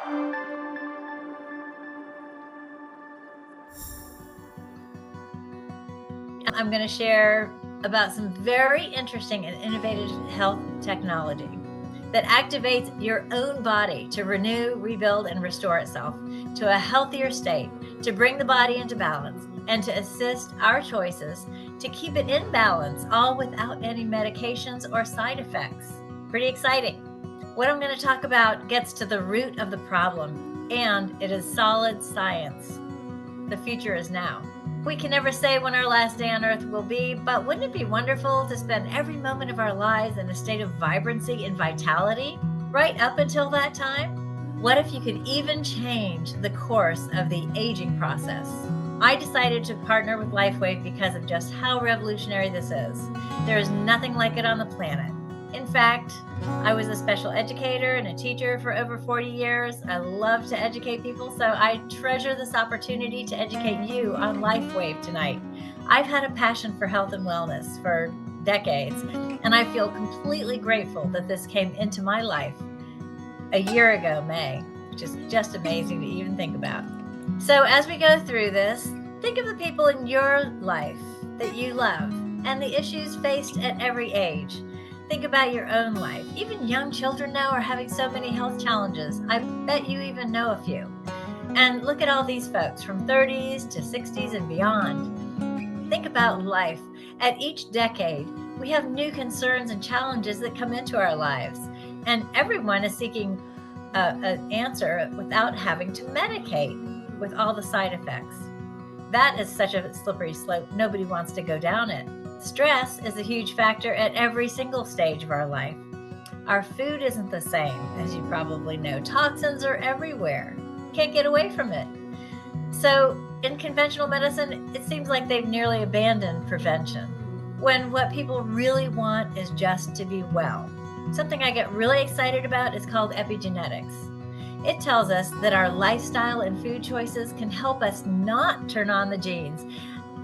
I'm going to share about some very interesting and innovative health technology that activates your own body to renew, rebuild, and restore itself to a healthier state, to bring the body into balance, and to assist our choices to keep it in balance, all without any medications or side effects. Pretty exciting. What I'm going to talk about gets to the root of the problem, and it is solid science. The future is now. We can never say when our last day on earth will be, but wouldn't it be wonderful to spend every moment of our lives in a state of vibrancy and vitality right up until that time? What if you could even change the course of the aging process? I decided to partner with LifeWave because of just how revolutionary this is. There is nothing like it on the planet. In fact, I was a special educator and a teacher for over 40 years. I love to educate people, so I treasure this opportunity to educate you on LifeWave tonight. I've had a passion for health and wellness for decades, and I feel completely grateful that this came into my life a year ago, May, which is just amazing to even think about. So as we go through this, think of the people in your life that you love and the issues faced at every age. Think about your own life. Even young children now are having so many health challenges. I bet you even know a few. And look at all these folks from 30s to 60s and beyond. Think about life. At each decade, we have new concerns and challenges that come into our lives. And everyone is seeking an answer without having to medicate with all the side effects. That is such a slippery slope. Nobody wants to go down it. Stress is a huge factor at every single stage of our life. Our food isn't the same, as you probably know. Toxins are everywhere. Can't get away from it. So in conventional medicine, it seems like they've nearly abandoned prevention, when what people really want is just to be well. Something I get really excited about is called epigenetics. It tells us that our lifestyle and food choices can help us not turn on the genes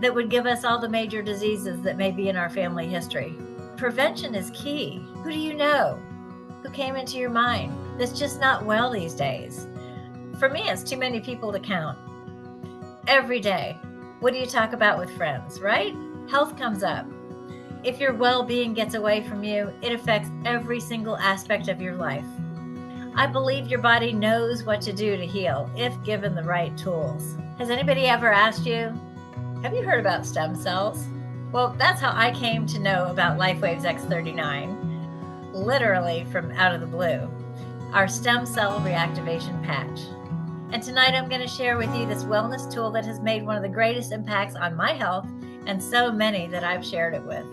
that would give us all the major diseases that may be in our family history. Prevention is key. Who do you know? Who came into your mind that's just not well these days? For me, it's too many people to count. Every day, what do you talk about with friends, right? Health comes up. If your well-being gets away from you, it affects every single aspect of your life. I believe your body knows what to do to heal if given the right tools. Has anybody ever asked you, have you heard about stem cells? Well, that's how I came to know about LifeWave's X39, literally from out of the blue, our stem cell reactivation patch. And tonight I'm going to share with you this wellness tool that has made one of the greatest impacts on my health and so many that I've shared it with.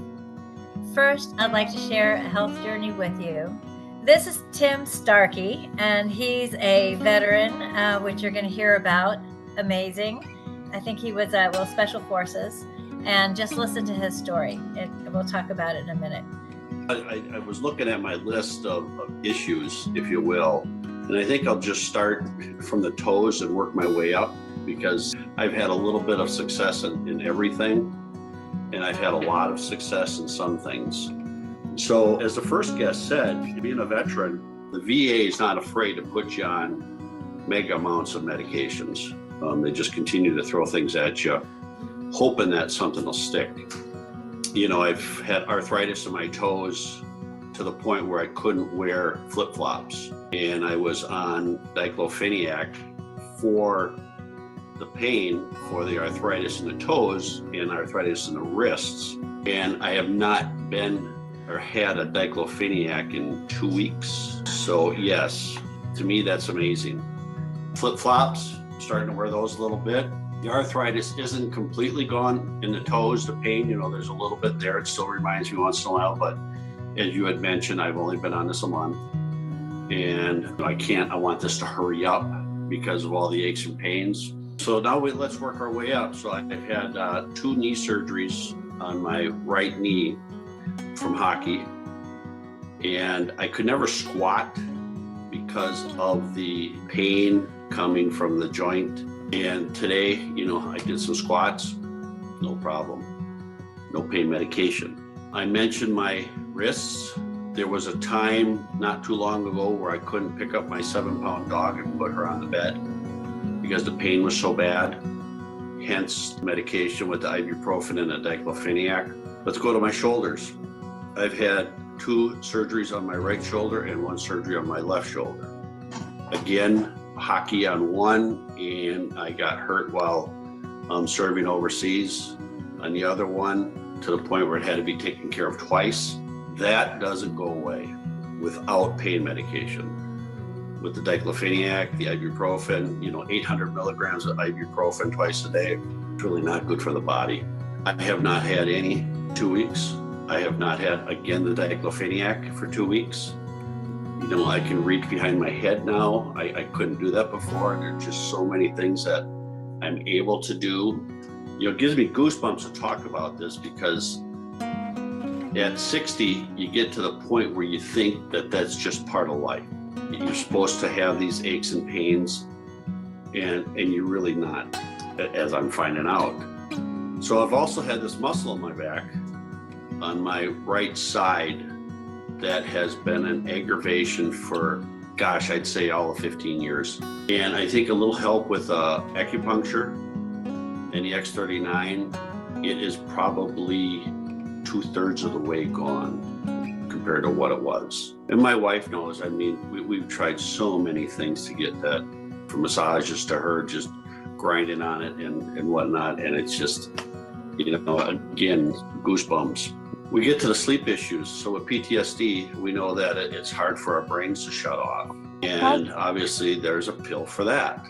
First, I'd like to share a health journey with you. This is Tim Starkey, and he's a veteran, which you're going to hear about. Amazing. I think he was Special Forces, and just listen to his story. We'll talk about it in a minute. I was looking at my list of issues, if you will, and I think I'll just start from the toes and work my way up, because I've had a little bit of success in everything, and I've had a lot of success in some things. So as the first guest said, being a veteran, the VA is not afraid to put you on mega amounts of medications. They just continue to throw things at you, hoping that something will stick. You know, I've had arthritis in my toes to the point where I couldn't wear flip-flops. And I was on diclofenac for the pain for the arthritis in the toes and arthritis in the wrists. And I have not been or had a diclofenac in 2 weeks. So yes, to me, that's amazing. Flip-flops, starting to wear those a little bit. The arthritis isn't completely gone in the toes, the pain, you know, there's a little bit there. It still reminds me once in a while, but as you had mentioned, I've only been on this a month. And I want this to hurry up because of all the aches and pains. So now let's work our way up. So I've had 2 knee surgeries on my right knee from hockey. And I could never squat because of the pain coming from the joint. And today, you know, I did some squats, no problem, no pain medication. I mentioned my wrists. There was a time not too long ago where I couldn't pick up my 7-pound dog and put her on the bed because the pain was so bad. Hence medication with the ibuprofen and the diclofenac. Let's go to my shoulders. I've had 2 surgeries on my right shoulder and 1 surgery on my left shoulder. Again, hockey on one, and I got hurt while serving overseas on the other one, to the point where it had to be taken care of twice. That doesn't go away without pain medication. With the diclofenac, the ibuprofen, 800 milligrams of ibuprofen twice a day, it's really not good for the body. I have not had any 2 weeks. I have not had, again, the diclofenac for 2 weeks. I can reach behind my head now. I couldn't do that before. There's just so many things that I'm able to do. It gives me goosebumps to talk about this, because at 60, you get to the point where you think that that's just part of life. You're supposed to have these aches and pains, and you're really not, as I'm finding out. So I've also had this muscle in my back on my right side that has been an aggravation for, I'd say all of 15 years. And I think a little help with acupuncture and the X39, it is probably 2/3 of the way gone compared to what it was. And my wife knows, we've tried so many things to get that, from massages to her just grinding on it and whatnot. And it's just, again, goosebumps. We get to the sleep issues. So with PTSD, we know that it's hard for our brains to shut off. And obviously there's a pill for that.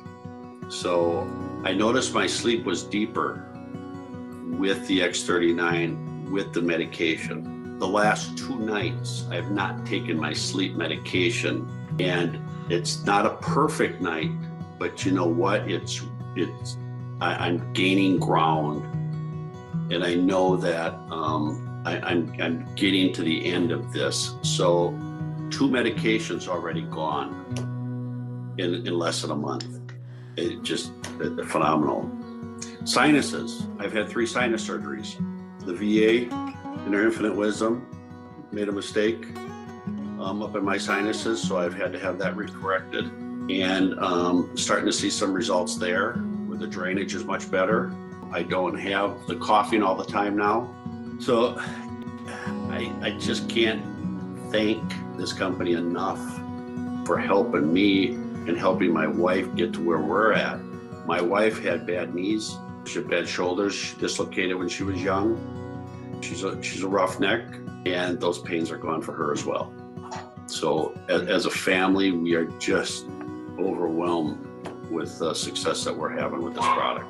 So I noticed my sleep was deeper with the X39, with the medication. The last 2 nights, I have not taken my sleep medication, and it's not a perfect night, but you know what? I'm gaining ground, and I know that I'm getting to the end of this. So 2 medications already gone in less than a month. It just phenomenal. Sinuses. I've had 3 sinus surgeries. The VA, in their infinite wisdom, made a mistake up in my sinuses, so I've had to have that recorrected. And starting to see some results there, where the drainage is much better. I don't have the coughing all the time now. So I just can't thank this company enough for helping me and helping my wife get to where we're at. My wife had bad knees, she had bad shoulders, she dislocated when she was young. She's a roughneck, and those pains are gone for her as well. So as a family, we are just overwhelmed with the success that we're having with this product.